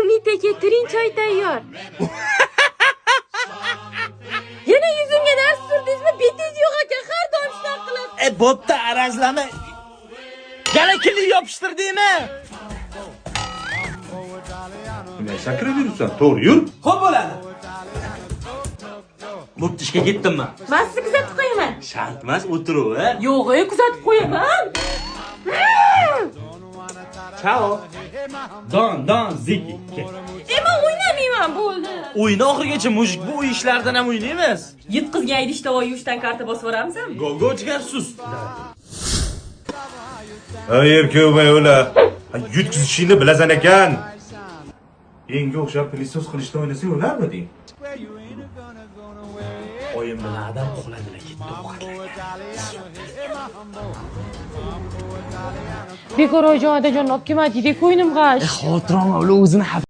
Umidga tirin choy tayyor. Yana yuzimga narsa surdingizmi? Betingiz yo'q ekan, har doim shunaqa qilasiz. Bo'pti, arazlama. Yana kili yopishtirdingmi? Nima shakira yuribsan? To'g'ri yur. Xo'p bo'ladi. Bo'pti, ishga ketdimmi? Men sizni kuzatib qo'yaman. Shart emas, o'tiruv. Yo'q, kuzatib qo'yaman. Ciao. Don, Ziki. Men o'ynamayman, bo'ldi. O'yini oxirigacha mujik bu uy ishlaridan ham o'ynaymiz. Yitqizgan idishda yuvishdan karta bosib yuramizmi? Go jigar sus. Erkak va o'lar. Yutkizishingni bilasan ekan. Enga o'xshab pilisos qilishda o'ynasang o'larmiding? Oyim bilan adam uxladilar, ketdi ovqatlarga. Bekor joyida jon olib kelmadingdek, ko'nglim g'ash. Xotiram ular o'zini